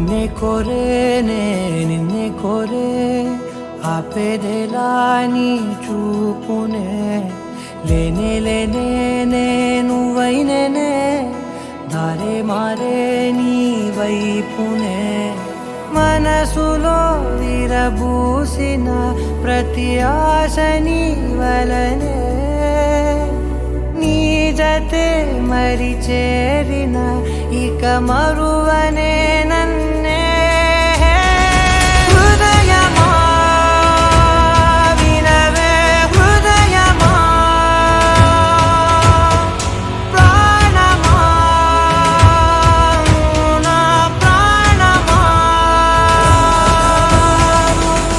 నిన్నే కోరేనే నిన్నే కోరే ఆపేదేలా నీ చూపునే లేనే లేనే నువ్వైనేనే దారే మారే నీ వైపునే మనసులో విరబూసిన ప్రతి ఆశ నీ వలనే నీ జతే మరి చేరిన ఇక మరువనే నన్నే హృదయమా వినవే హృదయమా ప్రాణమా నా ప్రాణమా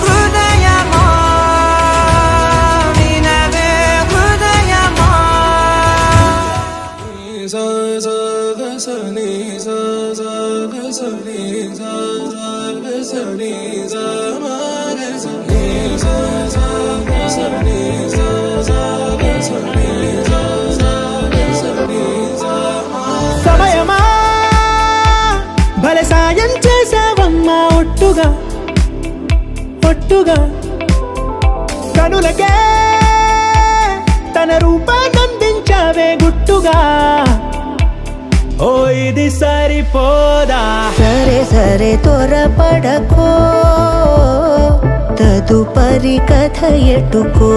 హృదయమా వినవే హృదయమా సమయమా భలే సాయం చేసావమ్మా ఒట్టుగా ఒట్టుగా కనులకే తన రూపాన్నందించావే గుట్టుగా ఓ ఇది సరిపోదా సరే సరే త్వరపడకో తదుపరి కథ ఎటుకో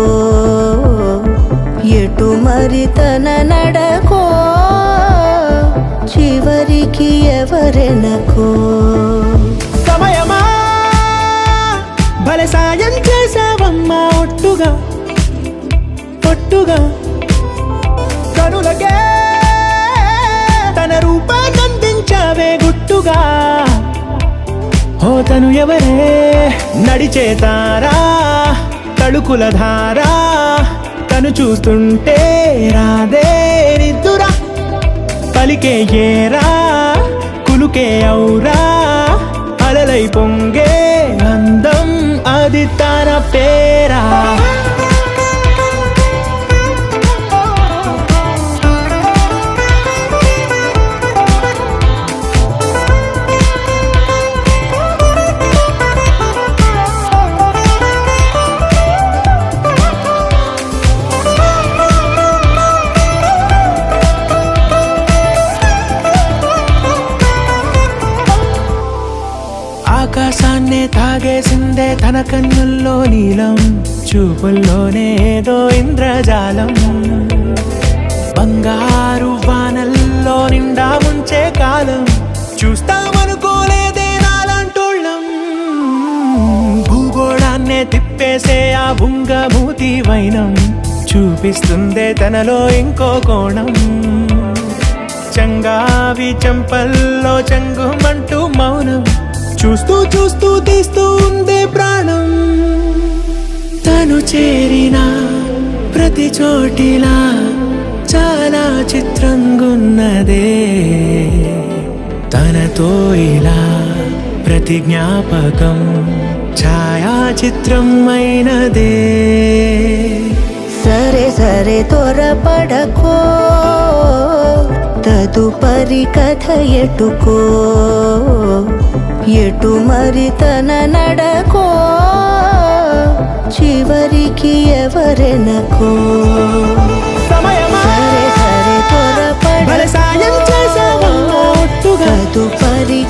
ఎటు మరి తన నడకో చివరికి ఎవరెనకో సమయమా భలే సాయం చేసావమ్మా ఒట్టుగా ఒట్టుగా కనులకే తన రూపాన్నందించావే గుట్టుగా ఓ తను ఎవరే నడిచే తారా తళుకుల ధారా తను చూస్తుంటే రాదే నిద్దురా పలికే ఏరా కులుకే ఔరా అలలై పొంగే అందం అది తన పేరా ఆకాశాన్నే తాగేసిందే తన కన్నుల్లో నీలం చూపుల్లోనే ఏదో ఇంద్రజాలం బంగారు వానల్లో నిండా ముంచే కాలం చూస్తామనుకోలేదే నాలంటోళ్ళం భూగోళాన్నే తిప్పేసే ఆ బుంగమూతి వైనం చూపిస్తుందే తనలో ఇంకో కోణం చంగావి చెంపల్లో చంగుమంటూ మౌనం చూస్తూ చూస్తూ తీస్తూ ఉందే ప్రాణం తను చేరిన ప్రతి చోటిలా చాలా చిత్రంగున్నదే తనతో ఇలా ప్రతి జ్ఞాపకం ఛాయాచిత్రం అయినదే సరే సరే త్వరపడకో తదుపరి కథ ఎటుకో ఎటు మరి తన నడకో చివరికి ఎవరెనకో సమయమా సరే సరే భలే సాయం చేసావమ్మా ఒట్టుగా తదుపరి